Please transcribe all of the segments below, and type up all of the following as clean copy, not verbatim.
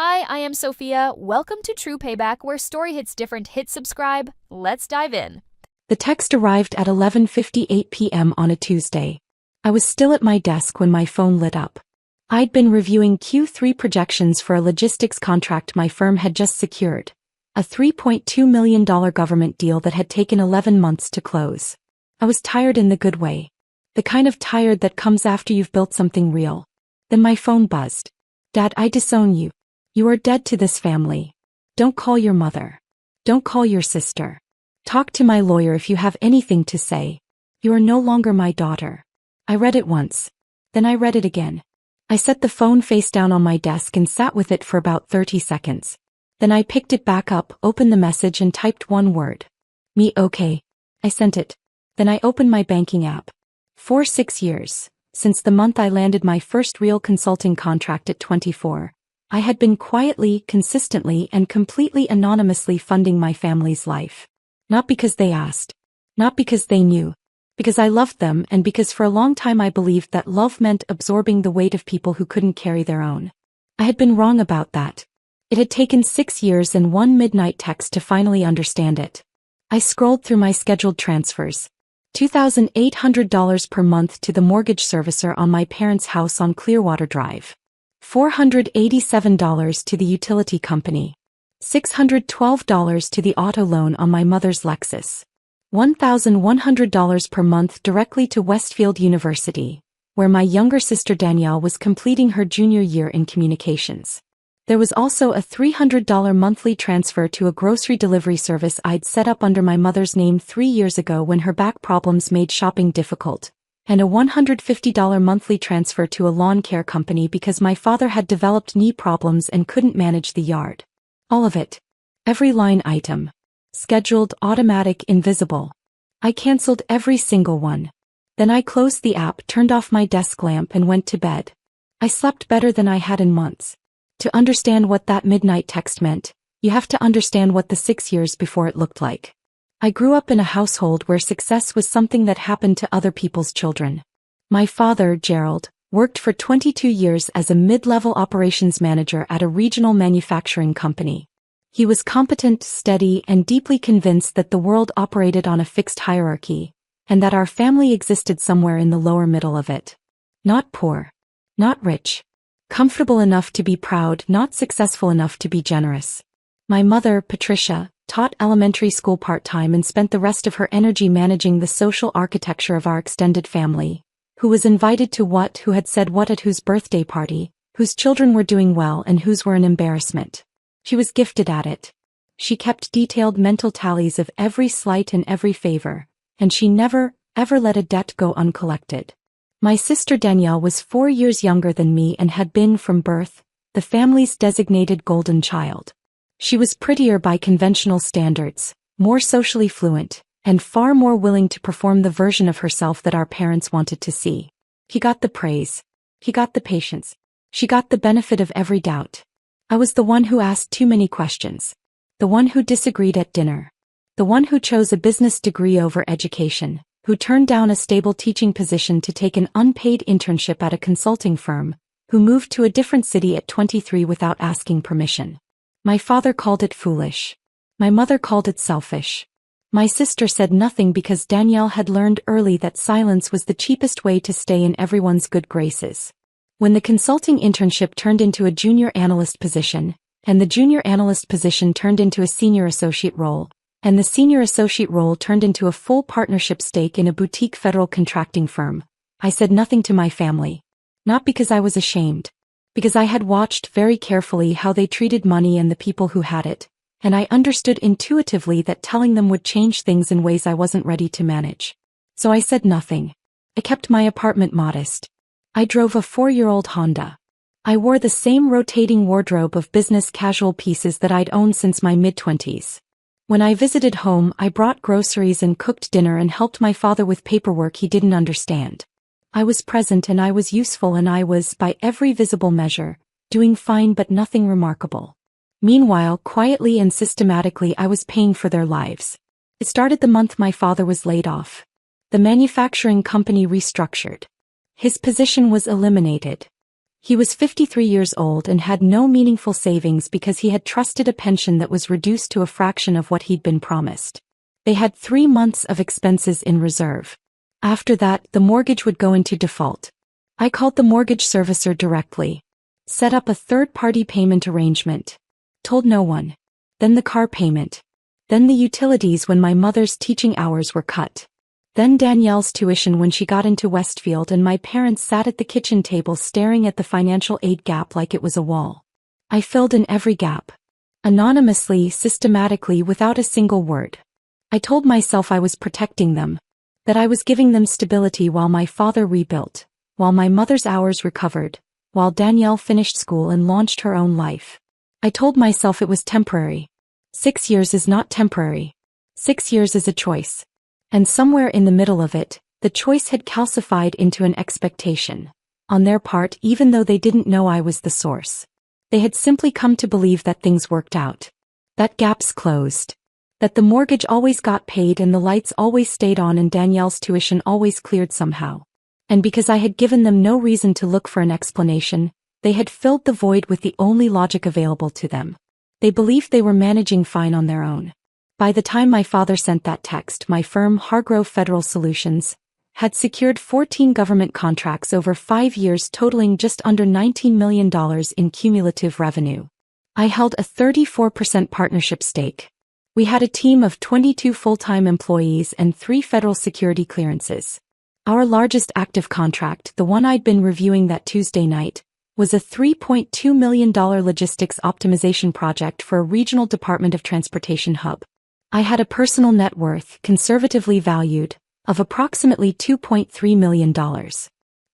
Hi, I am Sophia. Welcome to True Payback, where story hits different. Hit subscribe. Let's dive in. The text arrived at 11:58 p.m. on a Tuesday. I was still at my desk when my phone lit up. I'd been reviewing Q3 projections for a logistics contract my firm had just secured, a $3.2 million government deal that had taken 11 months to close. I was tired in the good way. The kind of tired that comes after you've built something real. Then my phone buzzed. "Dad, I disown you. You are dead to this family. Don't call your mother. Don't call your sister. Talk to my lawyer if you have anything to say. You are no longer my daughter." I read it once. Then I read it again. I set the phone face down on my desk and sat with it for about 30 seconds. Then I picked it back up, opened the message and typed one word. "Me okay." I sent it. Then I opened my banking app. For 6 years, since the month I landed my first real consulting contract at 24, I had been quietly, consistently and completely anonymously funding my family's life. Not because they asked. Not because they knew. Because I loved them and because for a long time I believed that love meant absorbing the weight of people who couldn't carry their own. I had been wrong about that. It had taken 6 years and one midnight text to finally understand it. I scrolled through my scheduled transfers. $2,800 per month to the mortgage servicer on my parents' house on Clearwater Drive. $487 to the utility company. $612 to the auto loan on my mother's Lexus. $1,100 per month directly to Westfield University, where my younger sister Danielle was completing her junior year in communications. There was also a $300 monthly transfer to a grocery delivery service I'd set up under my mother's name 3 years ago when her back problems made shopping difficult, and a $150 monthly transfer to a lawn care company because my father had developed knee problems and couldn't manage the yard. All of it. Every line item. Scheduled, automatic, invisible. I canceled every single one. Then I closed the app, turned off my desk lamp and went to bed. I slept better than I had in months. To understand what that midnight text meant, you have to understand what the 6 years before it looked like. I grew up in a household where success was something that happened to other people's children. My father, Gerald, worked for 22 years as a mid-level operations manager at a regional manufacturing company. He was competent, steady, and deeply convinced that the world operated on a fixed hierarchy, and that our family existed somewhere in the lower middle of it. Not poor. Not rich. Comfortable enough to be proud, not successful enough to be generous. My mother, Patricia, taught elementary school part-time and spent the rest of her energy managing the social architecture of our extended family, who was invited to what, who had said what at whose birthday party, whose children were doing well and whose were an embarrassment. She was gifted at it. She kept detailed mental tallies of every slight and every favor, and she never, ever let a debt go uncollected. My sister Danielle was 4 years younger than me and had been, from birth, the family's designated golden child. She was prettier by conventional standards, more socially fluent, and far more willing to perform the version of herself that our parents wanted to see. He got the praise. He got the patience. She got the benefit of every doubt. I was the one who asked too many questions. The one who disagreed at dinner. The one who chose a business degree over education, who turned down a stable teaching position to take an unpaid internship at a consulting firm, who moved to a different city at 23 without asking permission. My father called it foolish. My mother called it selfish. My sister said nothing because Danielle had learned early that silence was the cheapest way to stay in everyone's good graces. When the consulting internship turned into a junior analyst position, and the junior analyst position turned into a senior associate role, and the senior associate role turned into a full partnership stake in a boutique federal contracting firm, I said nothing to my family. Not because I was ashamed. Because I had watched very carefully how they treated money and the people who had it, and I understood intuitively that telling them would change things in ways I wasn't ready to manage. So I said nothing. I kept my apartment modest. I drove a 4-year-old Honda. I wore the same rotating wardrobe of business casual pieces that I'd owned since my mid-20s. When I visited home, I brought groceries and cooked dinner and helped my father with paperwork he didn't understand. I was present and I was useful and I was, by every visible measure, doing fine but nothing remarkable. Meanwhile, quietly and systematically I was paying for their lives. It started the month my father was laid off. The manufacturing company restructured. His position was eliminated. He was 53 years old and had no meaningful savings because he had trusted a pension that was reduced to a fraction of what he'd been promised. They had 3 months of expenses in reserve. After that, the mortgage would go into default. I called the mortgage servicer directly. Set up a third-party payment arrangement. Told no one. Then the car payment. Then the utilities when my mother's teaching hours were cut. Then Danielle's tuition when she got into Westfield, and my parents sat at the kitchen table staring at the financial aid gap like it was a wall. I filled in every gap. Anonymously, systematically, without a single word. I told myself I was protecting them. That I was giving them stability while my father rebuilt, while my mother's hours recovered, while Danielle finished school and launched her own life. I told myself it was temporary. 6 years is not temporary. 6 years is a choice. And somewhere in the middle of it, the choice had calcified into an expectation. On their part, even though they didn't know I was the source. They had simply come to believe that things worked out. That gaps closed. That the mortgage always got paid and the lights always stayed on and Danielle's tuition always cleared somehow. And because I had given them no reason to look for an explanation, they had filled the void with the only logic available to them. They believed they were managing fine on their own. By the time my father sent that text, my firm, Hargrove Federal Solutions, had secured 14 government contracts over 5 years totaling just under $19 million in cumulative revenue. I held a 34% partnership stake. We had a team of 22 full-time employees and 3 federal security clearances. Our largest active contract, the one I'd been reviewing that Tuesday night, was a $3.2 million logistics optimization project for a regional Department of Transportation hub. I had a personal net worth, conservatively valued, of approximately $2.3 million.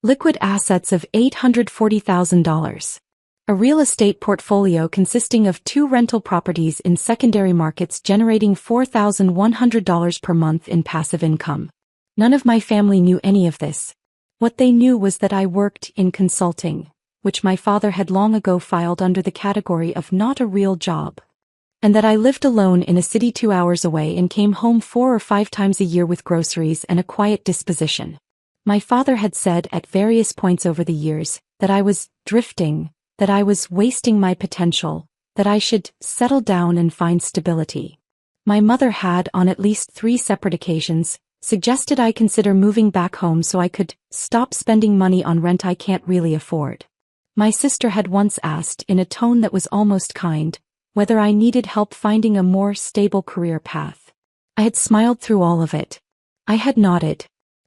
Liquid assets of $840,000. A real estate portfolio consisting of 2 rental properties in secondary markets generating $4,100 per month in passive income. None of my family knew any of this. What they knew was that I worked in consulting, which my father had long ago filed under the category of not a real job. And that I lived alone in a city 2 hours away and came home 4 or 5 times a year with groceries and a quiet disposition. My father had said at various points over the years that I was drifting, that I was wasting my potential, that I should settle down and find stability. My mother had, on at least 3 separate occasions, suggested I consider moving back home so I could stop spending money on rent I can't really afford. My sister had once asked, in a tone that was almost kind, whether I needed help finding a more stable career path. I had smiled through all of it. I had nodded.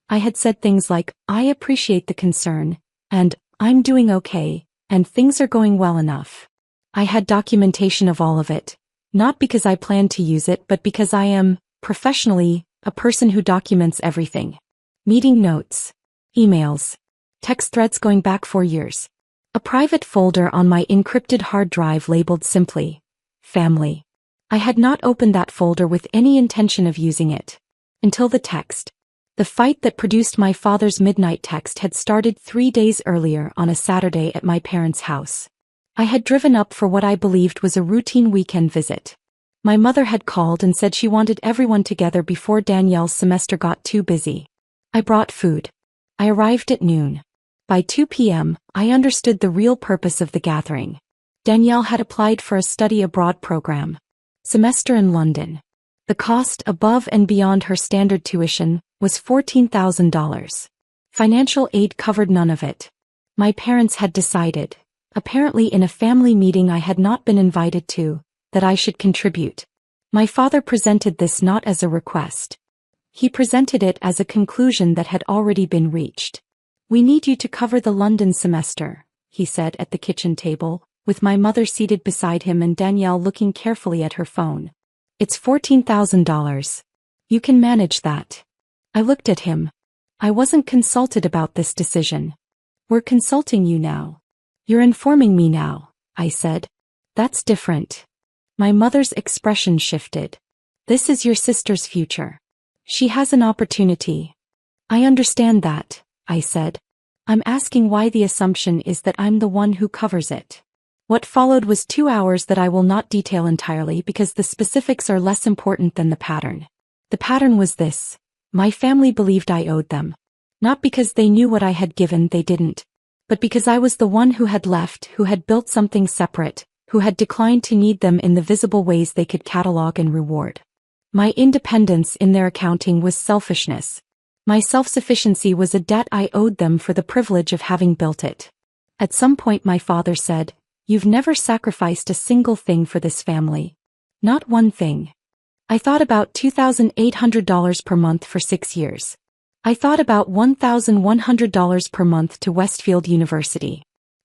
I had said things like, "I appreciate the concern," and "I'm doing okay," and "things are going well enough." I had documentation of all of it, not because I planned to use it but because I am, professionally, a person who documents everything. Meeting notes. Emails. Text threads going back 4 years. A private folder on my encrypted hard drive labeled simply, Family. I had not opened that folder with any intention of using it. Until the text. The fight that produced my father's midnight text had started 3 days earlier on a Saturday at my parents' house. I had driven up for what I believed was a routine weekend visit. My mother had called and said she wanted everyone together before Danielle's semester got too busy. I brought food. I arrived at noon. By 2 p.m., I understood the real purpose of the gathering. Danielle had applied for a study abroad program. Semester in London. The cost, above and beyond her standard tuition, was $14,000. Financial aid covered none of it. My parents had decided, apparently in a family meeting I had not been invited to, that I should contribute. My father presented this not as a request. He presented it as a conclusion that had already been reached. "We need you to cover the London semester," he said at the kitchen table, with my mother seated beside him and Danielle looking carefully at her phone. "It's $14,000. You can manage that." I looked at him. "I wasn't consulted about this decision." "We're consulting you now. You're informing me now," I said. "That's different." My mother's expression shifted. "This is your sister's future. She has an opportunity." "I understand that," I said. "I'm asking why the assumption is that I'm the one who covers it." What followed was 2 hours that I will not detail entirely because the specifics are less important than the pattern. The pattern was this. My family believed I owed them. Not because they knew what I had given, they didn't. but because I was the one who had left, who had built something separate, who had declined to need them in the visible ways they could catalog and reward. My independence in their accounting was selfishness. My self-sufficiency was a debt I owed them for the privilege of having built it. At some point my father said, "You've never sacrificed a single thing for this family. Not one thing." I thought about $2,800 per month for 6 years. I thought about $1,100 per month to Westfield University.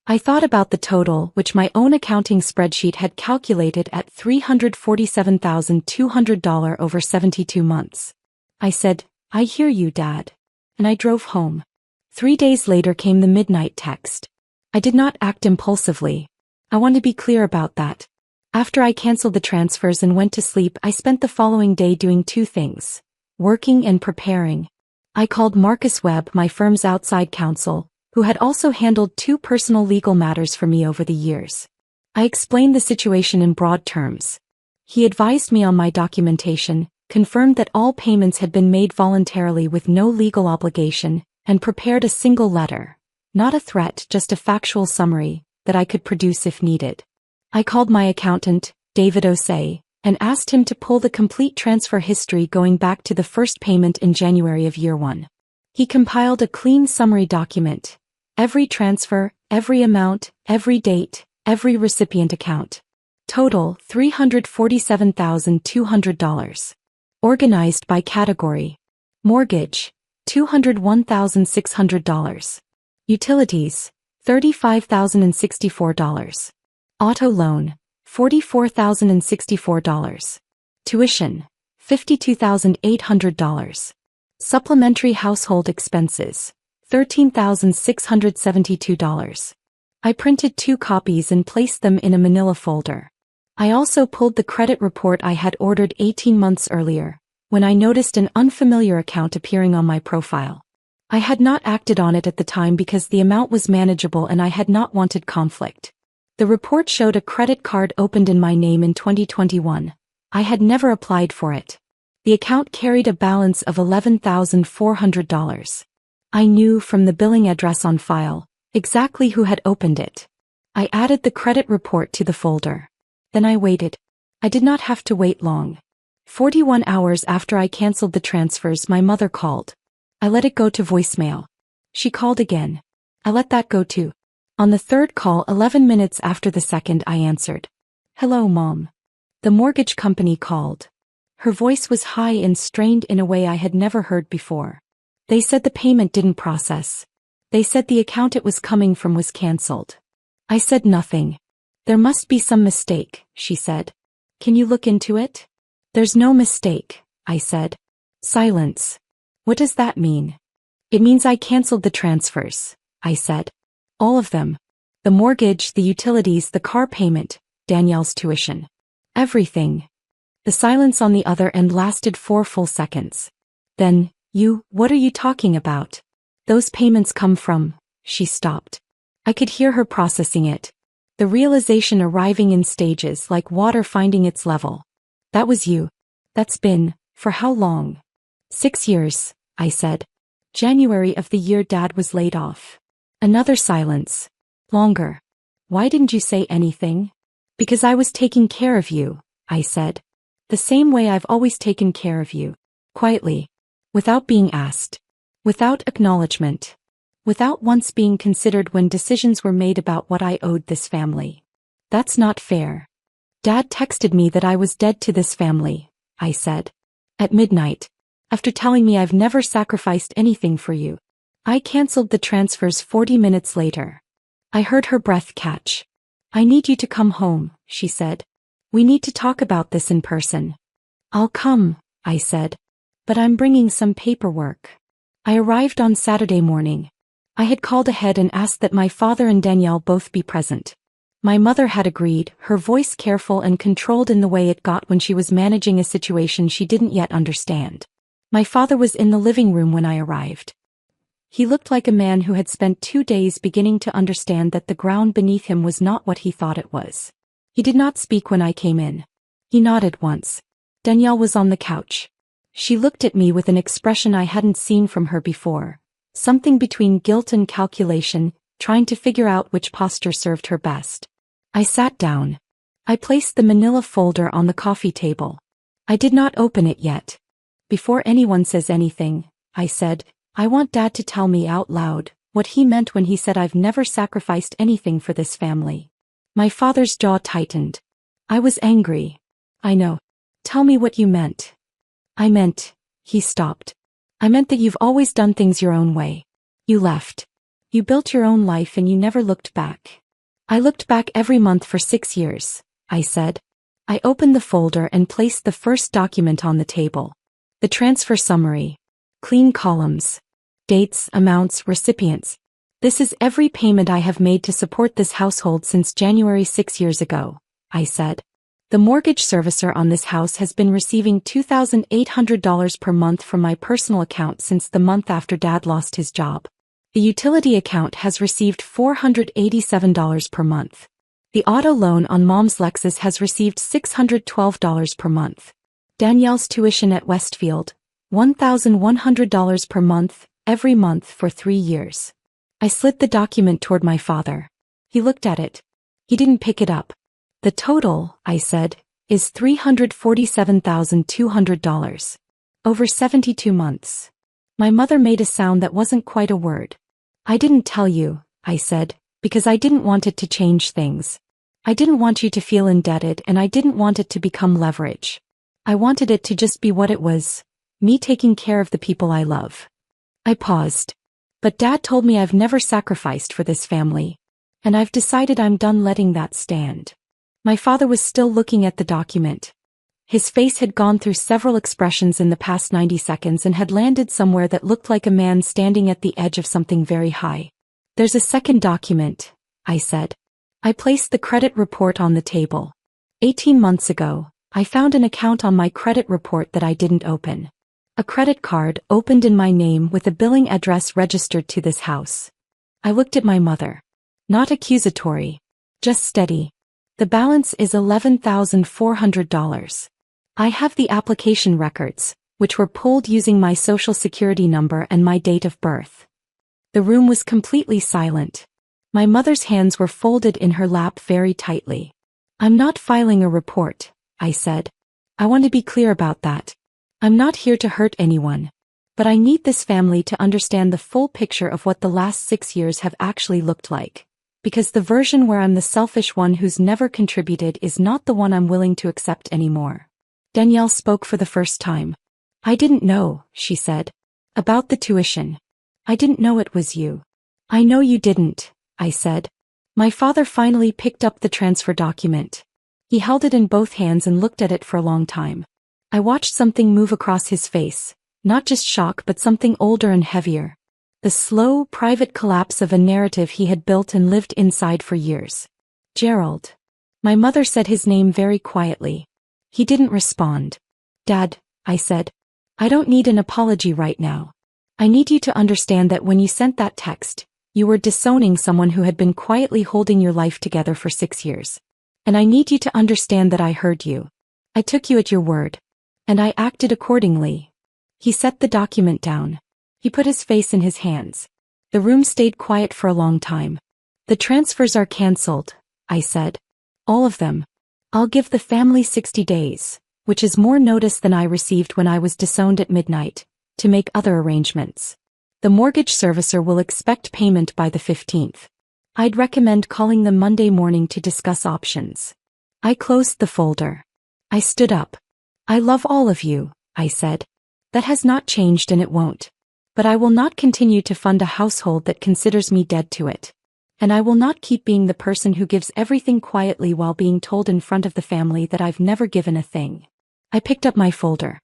I thought about the total, which my own accounting spreadsheet had calculated at $347,200 over 72 months. I said, "I hear you, Dad." And I drove home. 3 days later came the midnight text. I did not act impulsively. I want to be clear about that. After I canceled the transfers and went to sleep, I spent the following day doing two things: working and preparing. I called Marcus Webb, my firm's outside counsel, who had also handled 2 personal legal matters for me over the years. I explained the situation in broad terms. He advised me on my documentation, confirmed that all payments had been made voluntarily with no legal obligation, and prepared a single letter, not a threat, just a factual summary, that I could produce if needed. I called my accountant, David Osei, and asked him to pull the complete transfer history going back to the first payment in January of year 1. He compiled a clean summary document. Every transfer, every amount, every date, every recipient account. Total, $347,200. Organized by category. Mortgage, $201,600. Utilities, $35,064. Auto loan, $44,064. Tuition, $52,800. Supplementary household expenses, $13,672. I printed 2 copies and placed them in a manila folder. I also pulled the credit report I had ordered 18 months earlier, when I noticed an unfamiliar account appearing on my profile. I had not acted on it at the time because the amount was manageable and I had not wanted conflict. The report showed a credit card opened in my name in 2021. I had never applied for it. The account carried a balance of $11,400. I knew from the billing address on file exactly who had opened it. I added the credit report to the folder. Then I waited. I did not have to wait long. 41 hours after I canceled the transfers, my mother called. I let it go to voicemail. She called again. I let that go too. On the third call, 11 minutes after the second, I answered. "Hello, Mom." The mortgage company called. Her voice was high and strained in a way I had never heard before. They said the payment didn't process. They said the account it was coming from was canceled. I said nothing. "There must be some mistake," she said. "Can you look into it?" "There's no mistake," I said. Silence. "What does that mean?" "It means I canceled the transfers," I said. "All of them. The mortgage, the utilities, the car payment, Danielle's tuition. Everything." The silence on the other end lasted 4 full seconds. Then, "What are you talking about? Those payments come from..." She stopped. I could hear her processing it. The realization arriving in stages like water finding its level. "That was you. That's been, for how long?" 6 years, I said. "January of the year Dad was laid off." Another silence. Longer. "Why didn't you say anything?" "Because I was taking care of you," I said. "The same way I've always taken care of you." Quietly. Without being asked. Without acknowledgement. Without once being considered when decisions were made about what I owed this family. "That's not fair." "Dad texted me that I was dead to this family," I said. "At midnight. After telling me I've never sacrificed anything for you." I canceled the transfers 40 minutes later. I heard her breath catch. "I need you to come home," she said. "We need to talk about this in person." "I'll come," I said. "But I'm bringing some paperwork." I arrived on Saturday morning. I had called ahead and asked that my father and Danielle both be present. My mother had agreed, her voice careful and controlled in the way it got when she was managing a situation she didn't yet understand. My father was in the living room when I arrived. He looked like a man who had spent 2 days beginning to understand that the ground beneath him was not what he thought it was. He did not speak when I came in. He nodded once. Danielle was on the couch. She looked at me with an expression I hadn't seen from her before. Something between guilt and calculation, trying to figure out which posture served her best. I sat down. I placed the manila folder on the coffee table. I did not open it yet. Before anyone says anything, I said, I want Dad to tell me out loud what he meant when he said I've never sacrificed anything for this family. My father's jaw tightened. I was angry. I know. Tell me what you meant. I meant, he stopped. I meant that you've always done things your own way. You left. You built your own life and you never looked back. I looked back every month for 6 years, I said. I opened the folder and placed the first document on the table. The transfer summary. Clean columns. Dates, amounts, recipients. This is every payment I have made to support this household since January 6 years ago, I said. The mortgage servicer on this house has been receiving $2,800 per month from my personal account since the month after Dad lost his job. The utility account has received $487 per month. The auto loan on Mom's Lexus has received $612 per month. Danielle's tuition at Westfield, $1,100 per month, every month for 3 years. I slid the document toward my father. He looked at it. He didn't pick it up. The total, I said, is $347,200. Over 72 months. My mother made a sound that wasn't quite a word. I didn't tell you, I said, because I didn't want it to change things. I didn't want you to feel indebted and I didn't want it to become leverage. I wanted it to just be what it was, me taking care of the people I love. I paused. But Dad told me I've never sacrificed for this family. And I've decided I'm done letting that stand. My father was still looking at the document. His face had gone through several expressions in the past 90 seconds and had landed somewhere that looked like a man standing at the edge of something very high. There's a second document, I said. I placed the credit report on the table. 18 months ago, I found an account on my credit report that I didn't open. A credit card opened in my name with a billing address registered to this house. I looked at my mother. Not accusatory. Just steady. The balance is $11,400. I have the application records, which were pulled using my social security number and my date of birth. The room was completely silent. My mother's hands were folded in her lap very tightly. I'm not filing a report, I said. I want to be clear about that. I'm not here to hurt anyone. But I need this family to understand the full picture of what the last 6 years have actually looked like. Because the version where I'm the selfish one who's never contributed is not the one I'm willing to accept anymore. Danielle spoke for the first time. I didn't know, she said. About the tuition. I didn't know it was you. I know you didn't, I said. My father finally picked up the transfer document. He held it in both hands and looked at it for a long time. I watched something move across his face, not just shock but something older and heavier. The slow, private collapse of a narrative he had built and lived inside for years. Gerald. My mother said his name very quietly. He didn't respond. Dad, I said. I don't need an apology right now. I need you to understand that when you sent that text, you were disowning someone who had been quietly holding your life together for 6 years. And I need you to understand that I heard you. I took you at your word. And I acted accordingly. He set the document down. He put his face in his hands. The room stayed quiet for a long time. The transfers are cancelled, I said. All of them. I'll give the family 60 days, which is more notice than I received when I was disowned at midnight, to make other arrangements. The mortgage servicer will expect payment by the 15th. I'd recommend calling them Monday morning to discuss options. I closed the folder. I stood up. I love all of you, I said. That has not changed and it won't. But I will not continue to fund a household that considers me dead to it. And I will not keep being the person who gives everything quietly while being told in front of the family that I've never given a thing. I picked up my folder.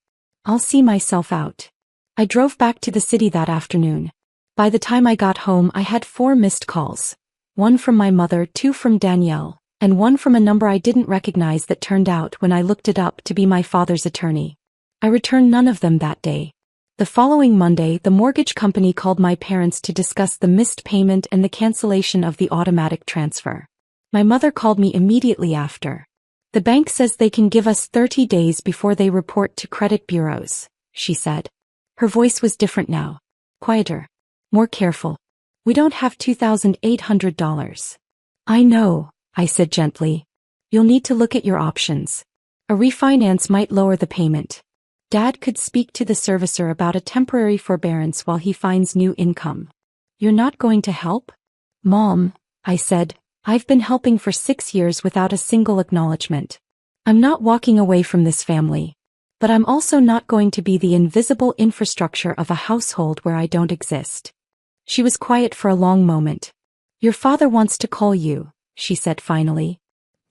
I'll see myself out. I drove back to the city that afternoon. By the time I got home I had 4 missed calls. 1 from my mother, 2 from Danielle, and 1 from a number I didn't recognize that turned out when I looked it up to be my father's attorney. I returned none of them that day. The following Monday, the mortgage company called my parents to discuss the missed payment and the cancellation of the automatic transfer. My mother called me immediately after. The bank says they can give us 30 days before they report to credit bureaus, she said. Her voice was different now. Quieter. More careful. We don't have $2,800. I know, I said gently. You'll need to look at your options. A refinance might lower the payment. Dad could speak to the servicer about a temporary forbearance while he finds new income. You're not going to help? Mom, I said, I've been helping for 6 years without a single acknowledgement. I'm not walking away from this family. But I'm also not going to be the invisible infrastructure of a household where I don't exist. She was quiet for a long moment. Your father wants to call you, she said finally.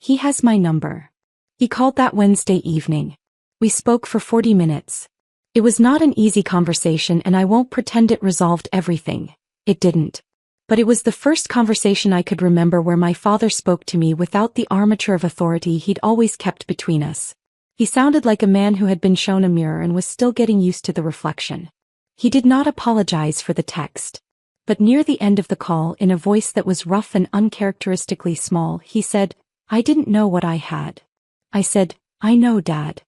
He has my number. He called that Wednesday evening. We spoke for 40 minutes. It was not an easy conversation and I won't pretend it resolved everything. It didn't. But it was the first conversation I could remember where my father spoke to me without the armature of authority he'd always kept between us. He sounded like a man who had been shown a mirror and was still getting used to the reflection. He did not apologize for the text. But near the end of the call, in a voice that was rough and uncharacteristically small, he said, I didn't know what I had. I said, I know, Dad.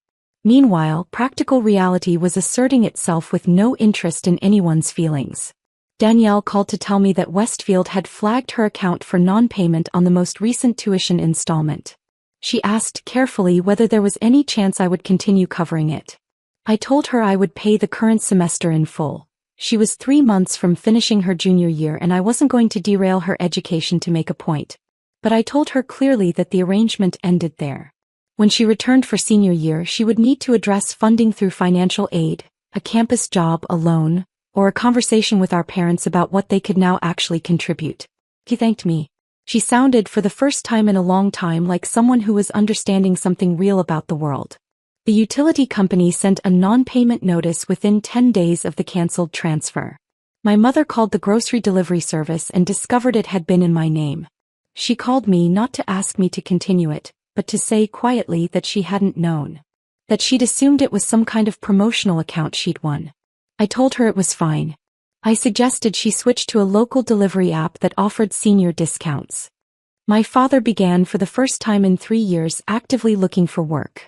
Meanwhile, practical reality was asserting itself with no interest in anyone's feelings. Danielle called to tell me that Westfield had flagged her account for non-payment on the most recent tuition installment. She asked carefully whether there was any chance I would continue covering it. I told her I would pay the current semester in full. She was 3 months from finishing her junior year and I wasn't going to derail her education to make a point. But I told her clearly that the arrangement ended there. When she returned for senior year, she would need to address funding through financial aid, a campus job, a loan, or a conversation with our parents about what they could now actually contribute. He thanked me. She sounded for the first time in a long time like someone who was understanding something real about the world. The utility company sent a non-payment notice within 10 days of the cancelled transfer. My mother called the grocery delivery service and discovered it had been in my name. She called me not to ask me to continue it, but to say quietly that she hadn't known. That she'd assumed it was some kind of promotional account she'd won. I told her it was fine. I suggested she switch to a local delivery app that offered senior discounts. My father began for the first time in 3 years actively looking for work.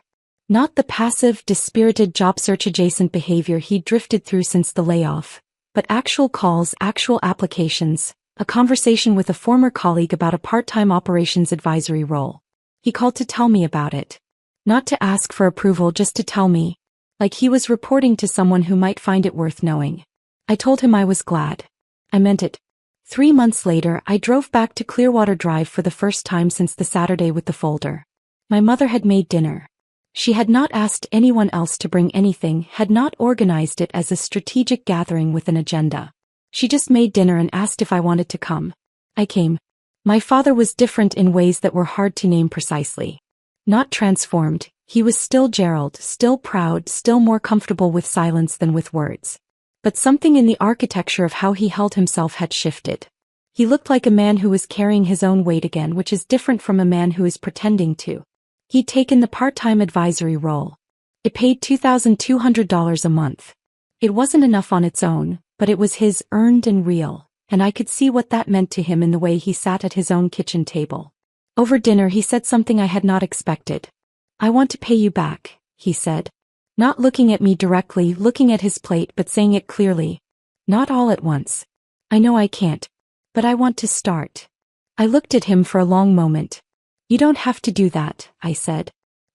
Not the passive, dispirited job search adjacent behavior he'd drifted through since the layoff, but actual calls, actual applications, a conversation with a former colleague about a part-time operations advisory role. He called to tell me about it. Not to ask for approval, just to tell me. Like he was reporting to someone who might find it worth knowing. I told him I was glad. I meant it. 3 months later, I drove back to Clearwater Drive for the first time since the Saturday with the folder. My mother had made dinner. She had not asked anyone else to bring anything, had not organized it as a strategic gathering with an agenda. She just made dinner and asked if I wanted to come. I came. My father was different in ways that were hard to name precisely. Not transformed, he was still Gerald, still proud, still more comfortable with silence than with words. But something in the architecture of how he held himself had shifted. He looked like a man who was carrying his own weight again, which is different from a man who is pretending to. He'd taken the part-time advisory role. It paid $2,200 a month. It wasn't enough on its own, but it was his, earned and real, and I could see what that meant to him in the way he sat at his own kitchen table. Over dinner he said something I had not expected. I want to pay you back, he said. Not looking at me directly, looking at his plate but saying it clearly. Not all at once. I know I can't. But I want to start. I looked at him for a long moment. You don't have to do that, I said.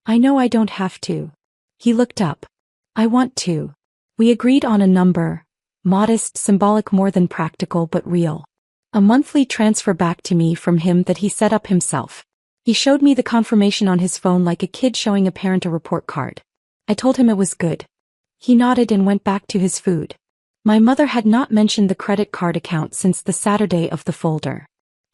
I know I don't have to. He looked up. I want to. We agreed on a number. Modest, symbolic, more than practical but real. A monthly transfer back to me from him that he set up himself. He showed me the confirmation on his phone like a kid showing a parent a report card. I told him it was good. He nodded and went back to his food. My mother had not mentioned the credit card account since the Saturday of the folder.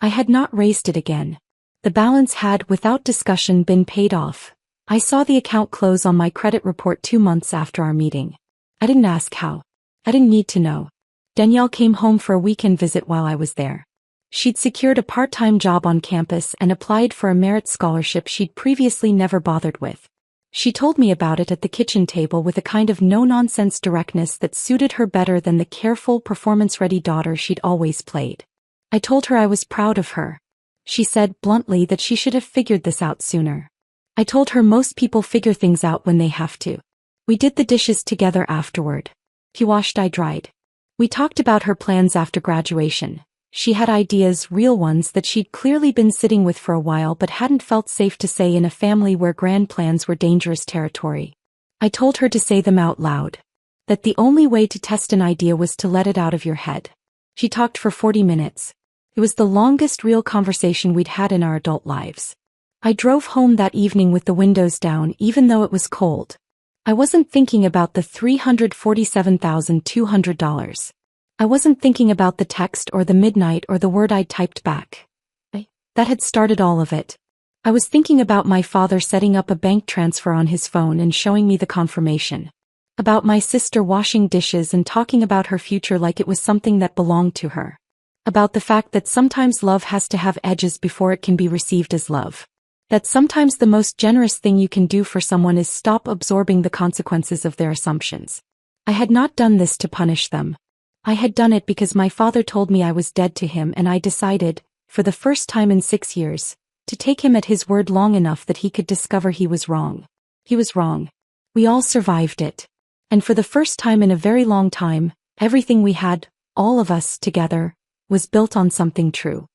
I had not raised it again. The balance had, without discussion, been paid off. I saw the account close on my credit report 2 months after our meeting. I didn't ask how. I didn't need to know. Danielle came home for a weekend visit while I was there. She'd secured a part-time job on campus and applied for a merit scholarship she'd previously never bothered with. She told me about it at the kitchen table with a kind of no-nonsense directness that suited her better than the careful, performance-ready daughter she'd always played. I told her I was proud of her. She said bluntly that she should have figured this out sooner. I told her most people figure things out when they have to. We did the dishes together afterward. He washed, I dried. We talked about her plans after graduation. She had ideas, real ones that she'd clearly been sitting with for a while but hadn't felt safe to say in a family where grand plans were dangerous territory. I told her to say them out loud. That the only way to test an idea was to let it out of your head. She talked for 40 minutes. It was the longest real conversation we'd had in our adult lives. I drove home that evening with the windows down even though it was cold. I wasn't thinking about the $347,200. I wasn't thinking about the text or the midnight or the word I'd typed back. That had started all of it. I was thinking about my father setting up a bank transfer on his phone and showing me the confirmation. About my sister washing dishes and talking about her future like it was something that belonged to her. About the fact that sometimes love has to have edges before it can be received as love. That sometimes the most generous thing you can do for someone is stop absorbing the consequences of their assumptions. I had not done this to punish them. I had done it because my father told me I was dead to him, and I decided, for the first time in 6 years, to take him at his word long enough that he could discover he was wrong. He was wrong. We all survived it. And for the first time in a very long time, everything we had, all of us together, was built on something true.